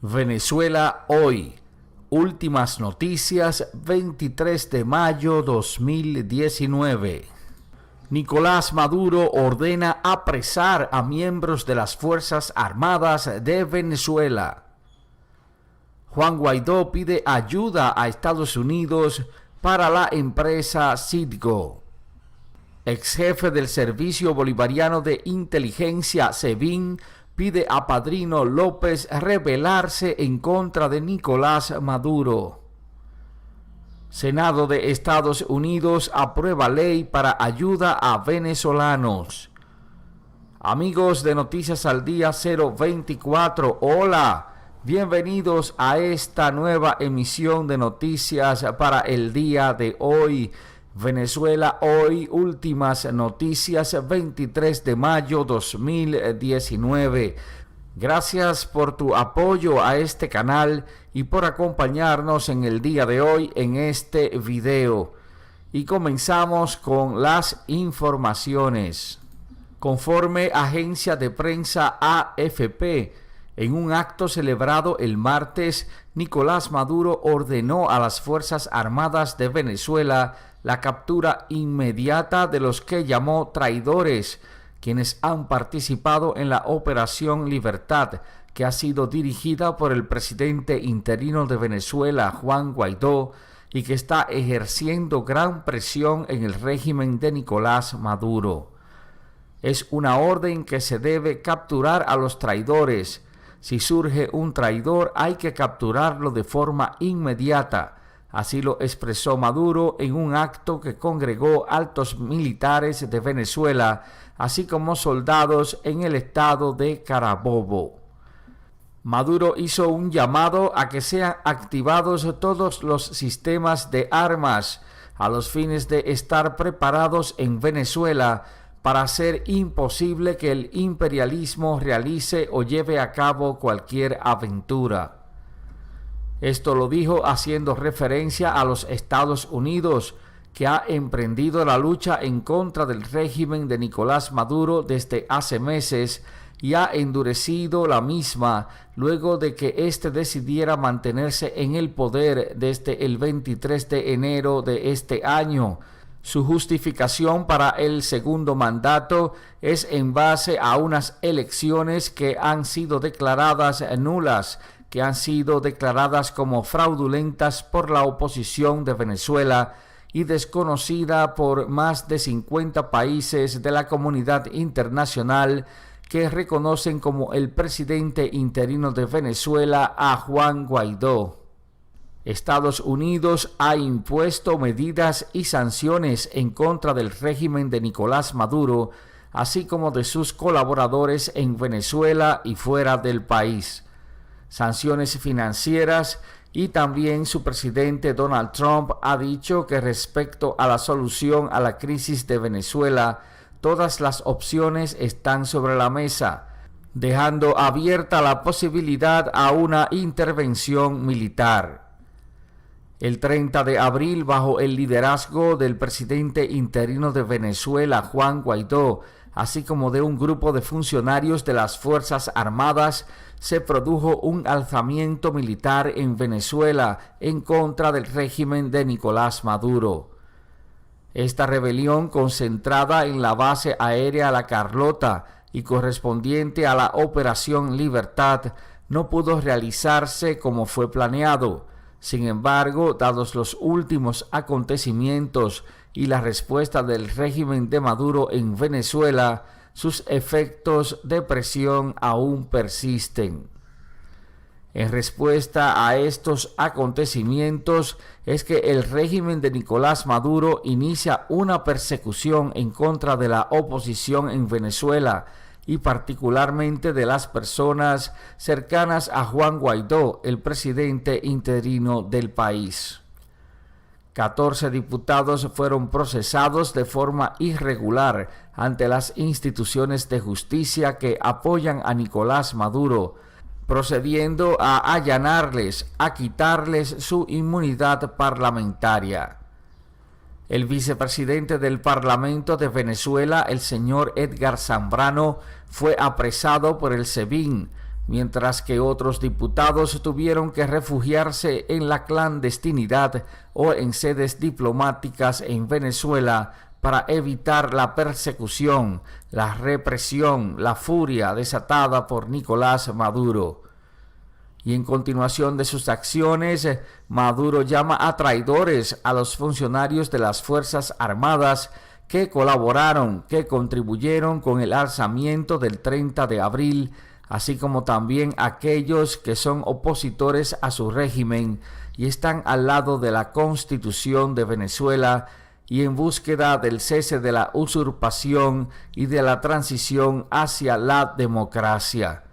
Venezuela hoy. Últimas noticias, 23 de mayo 2019. Nicolás Maduro ordena apresar a miembros de las Fuerzas Armadas de Venezuela. Juan Guaidó pide ayuda a Estados Unidos para la empresa Citgo. Ex jefe del Servicio Bolivariano de Inteligencia, SEBIN, pide a Padrino López rebelarse en contra de Nicolás Maduro. Senado de Estados Unidos aprueba ley para ayuda a venezolanos. Amigos de Noticias al Día 024, hola, bienvenidos a esta nueva emisión de noticias para el día de hoy. Venezuela hoy, últimas noticias, 23 de mayo 2019. Gracias por tu apoyo a este canal y por acompañarnos en el día de hoy en este video. Y comenzamos con las informaciones. Conforme agencia de prensa AFP, en un acto celebrado el martes, Nicolás Maduro ordenó a las Fuerzas Armadas de Venezuela la captura inmediata de los que llamó traidores, quienes han participado en la Operación Libertad, que ha sido dirigida por el presidente interino de Venezuela, Juan Guaidó, y que está ejerciendo gran presión en el régimen de Nicolás Maduro. Es una orden que se debe capturar a los traidores. Si surge un traidor, hay que capturarlo de forma inmediata. Así lo expresó Maduro en un acto que congregó altos militares de Venezuela, así como soldados en el estado de Carabobo. Maduro hizo un llamado a que sean activados todos los sistemas de armas a los fines de estar preparados en Venezuela para hacer imposible que el imperialismo realice o lleve a cabo cualquier aventura. Esto lo dijo haciendo referencia a los Estados Unidos, que ha emprendido la lucha en contra del régimen de Nicolás Maduro desde hace meses y ha endurecido la misma luego de que éste decidiera mantenerse en el poder desde el 23 de enero de este año. Su justificación para el segundo mandato es en base a unas elecciones que han sido declaradas nulas, que han sido declaradas como fraudulentas por la oposición de Venezuela y desconocida por más de 50 países de la comunidad internacional que reconocen como el presidente interino de Venezuela a Juan Guaidó. Estados Unidos ha impuesto medidas y sanciones en contra del régimen de Nicolás Maduro, así como de sus colaboradores en Venezuela y fuera del país. Sanciones financieras, y también su presidente Donald Trump ha dicho que respecto a la solución a la crisis de Venezuela, todas las opciones están sobre la mesa, dejando abierta la posibilidad a una intervención militar. El 30 de abril, bajo el liderazgo del presidente interino de Venezuela, Juan Guaidó, así como de un grupo de funcionarios de las Fuerzas Armadas, se produjo un alzamiento militar en Venezuela en contra del régimen de Nicolás Maduro. Esta rebelión, concentrada en la base aérea La Carlota y correspondiente a la Operación Libertad, no pudo realizarse como fue planeado. Sin embargo, dados los últimos acontecimientos y la respuesta del régimen de Maduro en Venezuela, sus efectos de presión aún persisten. En respuesta a estos acontecimientos es que el régimen de Nicolás Maduro inicia una persecución en contra de la oposición en Venezuela y particularmente de las personas cercanas a Juan Guaidó, el presidente interino del país. 14 diputados fueron procesados de forma irregular ante las instituciones de justicia que apoyan a Nicolás Maduro, procediendo a allanarles, a quitarles su inmunidad parlamentaria. El vicepresidente del Parlamento de Venezuela, el señor Edgar Zambrano, fue apresado por el SEBIN, mientras que otros diputados tuvieron que refugiarse en la clandestinidad o en sedes diplomáticas en Venezuela para evitar la persecución, la represión, la furia desatada por Nicolás Maduro. Y en continuación de sus acciones, Maduro llama a traidores a los funcionarios de las Fuerzas Armadas que colaboraron, que contribuyeron con el alzamiento del 30 de abril, así como también aquellos que son opositores a su régimen y están al lado de la Constitución de Venezuela y en búsqueda del cese de la usurpación y de la transición hacia la democracia.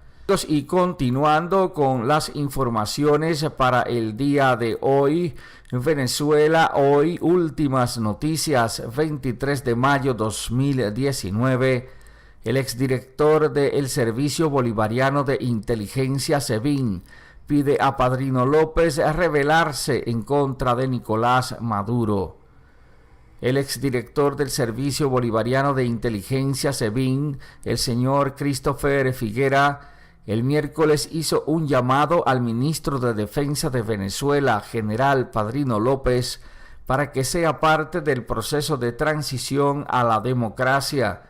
Y continuando con las informaciones para el día de hoy, Venezuela, hoy últimas noticias, 23 de mayo 2019, el exdirector del Servicio Bolivariano de Inteligencia, SEBIN, pide a Padrino López rebelarse en contra de Nicolás Maduro. El exdirector del Servicio Bolivariano de Inteligencia, SEBIN, el señor Christopher Figuera, el miércoles hizo un llamado al ministro de Defensa de Venezuela, general Padrino López, para que sea parte del proceso de transición a la democracia,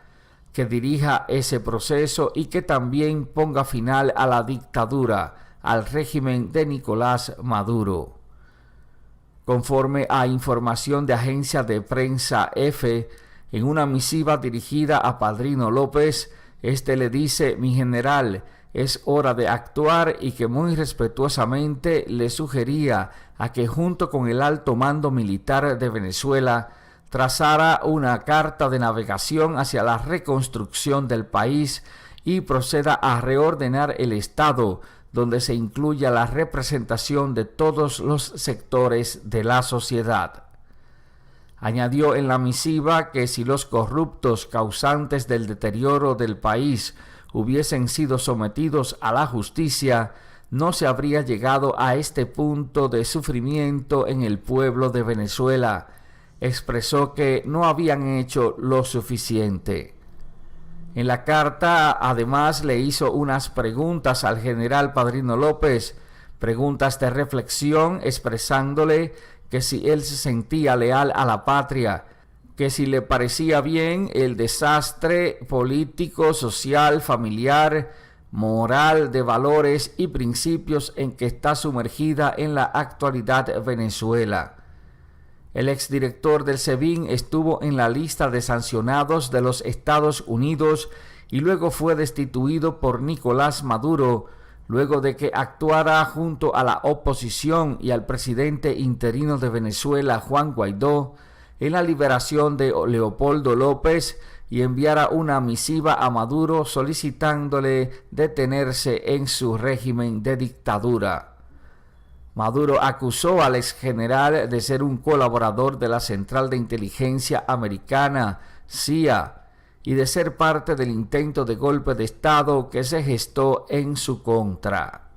que dirija ese proceso y que también ponga final a la dictadura, al régimen de Nicolás Maduro. Conforme a información de agencia de prensa EFE, en una misiva dirigida a Padrino López, este le dice: mi general, es hora de actuar, y que muy respetuosamente le sugería a que junto con el alto mando militar de Venezuela trazara una carta de navegación hacia la reconstrucción del país y proceda a reordenar el Estado, donde se incluya la representación de todos los sectores de la sociedad. Añadió en la misiva que si los corruptos causantes del deterioro del país hubiesen sido sometidos a la justicia, no se habría llegado a este punto de sufrimiento en el pueblo de Venezuela. Expresó que no habían hecho lo suficiente. En la carta, además, le hizo unas preguntas al general Padrino López, preguntas de reflexión, expresándole que si él se sentía leal a la patria, que si le parecía bien el desastre político, social, familiar, moral, de valores y principios en que está sumergida en la actualidad Venezuela. El exdirector del SEBIN estuvo en la lista de sancionados de los Estados Unidos y luego fue destituido por Nicolás Maduro, luego de que actuara junto a la oposición y al presidente interino de Venezuela, Juan Guaidó, en la liberación de Leopoldo López y enviara una misiva a Maduro solicitándole detenerse en su régimen de dictadura. Maduro acusó al exgeneral de ser un colaborador de la Central de Inteligencia Americana, CIA, y de ser parte del intento de golpe de Estado que se gestó en su contra.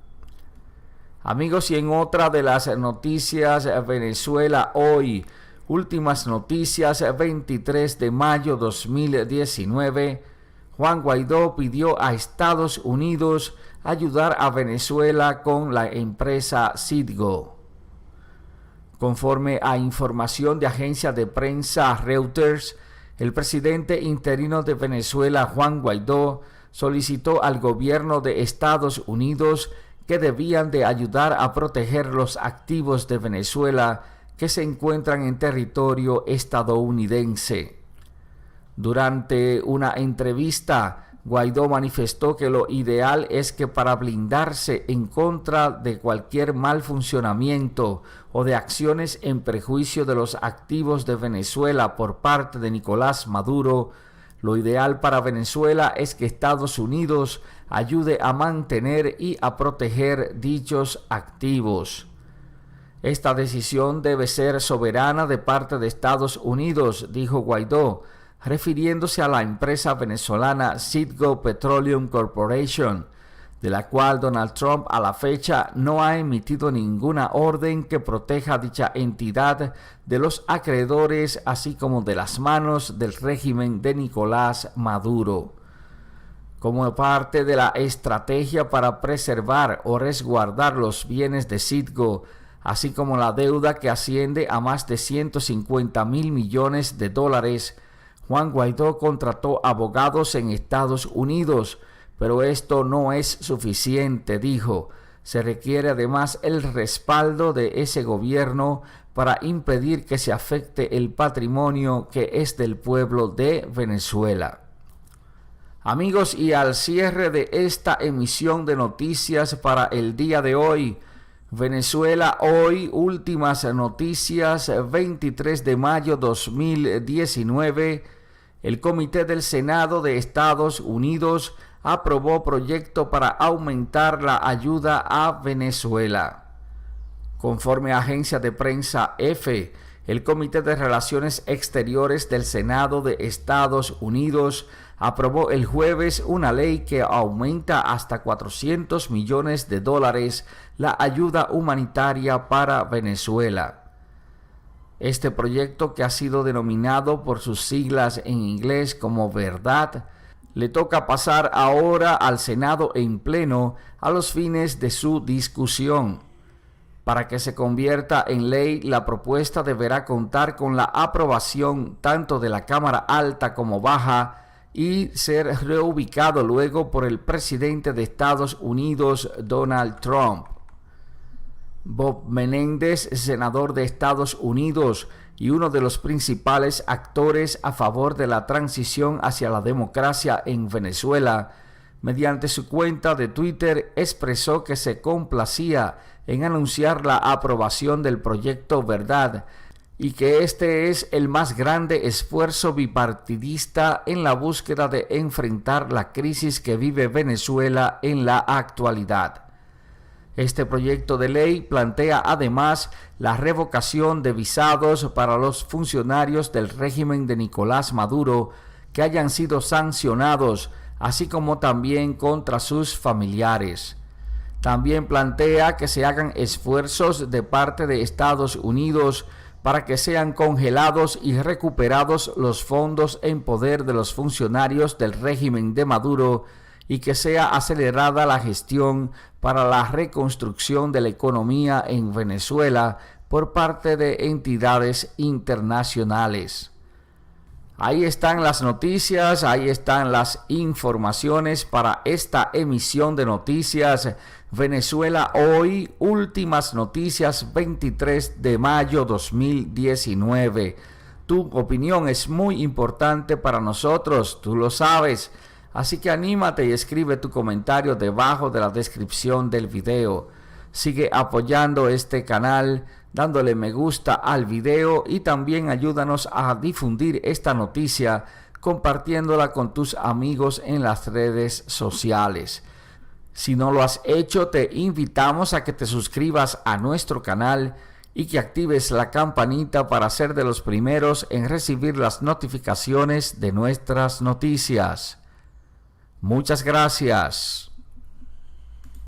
Amigos, y en otra de las noticias, Venezuela hoy, últimas noticias, 23 de mayo 2019, Juan Guaidó pidió a Estados Unidos ayudar a Venezuela con la empresa Citgo. Conforme a información de agencia de prensa Reuters, el presidente interino de Venezuela, Juan Guaidó, solicitó al gobierno de Estados Unidos que debían de ayudar a proteger los activos de Venezuela que se encuentran en territorio estadounidense. Durante una entrevista, Guaidó manifestó que lo ideal es que para blindarse en contra de cualquier mal funcionamiento o de acciones en perjuicio de los activos de Venezuela por parte de Nicolás Maduro, lo ideal para Venezuela es que Estados Unidos ayude a mantener y a proteger dichos activos. Esta decisión debe ser soberana de parte de Estados Unidos, dijo Guaidó, refiriéndose a la empresa venezolana Citgo Petroleum Corporation, de la cual Donald Trump a la fecha no ha emitido ninguna orden que proteja dicha entidad de los acreedores, así como de las manos del régimen de Nicolás Maduro. como parte de la estrategia para preservar o resguardar los bienes de Citgo, así como la deuda que asciende a más de 150,000 millones de dólares. Juan Guaidó contrató abogados en Estados Unidos, pero esto no es suficiente, dijo. Se requiere además el respaldo de ese gobierno para impedir que se afecte el patrimonio que es del pueblo de Venezuela. Amigos, y al cierre de esta emisión de noticias para el día de hoy, Venezuela hoy, últimas noticias, 23 de mayo 2019, el Comité del Senado de Estados Unidos aprobó proyecto para aumentar la ayuda a Venezuela. Conforme a agencia de prensa EFE, el Comité de Relaciones Exteriores del Senado de Estados Unidos aprobó el jueves una ley que aumenta hasta $400 millones la ayuda humanitaria para Venezuela. Este proyecto, que ha sido denominado por sus siglas en inglés como Verdad, le toca pasar ahora al Senado en pleno a los fines de su discusión. Para que se convierta en ley, la propuesta deberá contar con la aprobación tanto de la Cámara Alta como Baja y ser reubicado luego por el presidente de Estados Unidos, Donald Trump. Bob Menéndez, senador de Estados Unidos y uno de los principales actores a favor de la transición hacia la democracia en Venezuela, mediante su cuenta de Twitter expresó que se complacía en anunciar la aprobación del proyecto Verdad y que este es el más grande esfuerzo bipartidista en la búsqueda de enfrentar la crisis que vive Venezuela en la actualidad. Este proyecto de ley plantea además la revocación de visados para los funcionarios del régimen de Nicolás Maduro que hayan sido sancionados, así como también contra sus familiares. También plantea que se hagan esfuerzos de parte de Estados Unidos para que sean congelados y recuperados los fondos en poder de los funcionarios del régimen de Maduro y que sea acelerada la gestión para la reconstrucción de la economía en Venezuela por parte de entidades internacionales. Ahí están las noticias, ahí están las informaciones para esta emisión de noticias Venezuela hoy, últimas noticias 23 de mayo 2019. Tu opinión es muy importante para nosotros, tú lo sabes. Así que anímate y escribe tu comentario debajo de la descripción del video. Sigue apoyando este canal, dándole me gusta al video y también ayúdanos a difundir esta noticia compartiéndola con tus amigos en las redes sociales. Si no lo has hecho, te invitamos a que te suscribas a nuestro canal y que actives la campanita para ser de los primeros en recibir las notificaciones de nuestras noticias. Muchas gracias.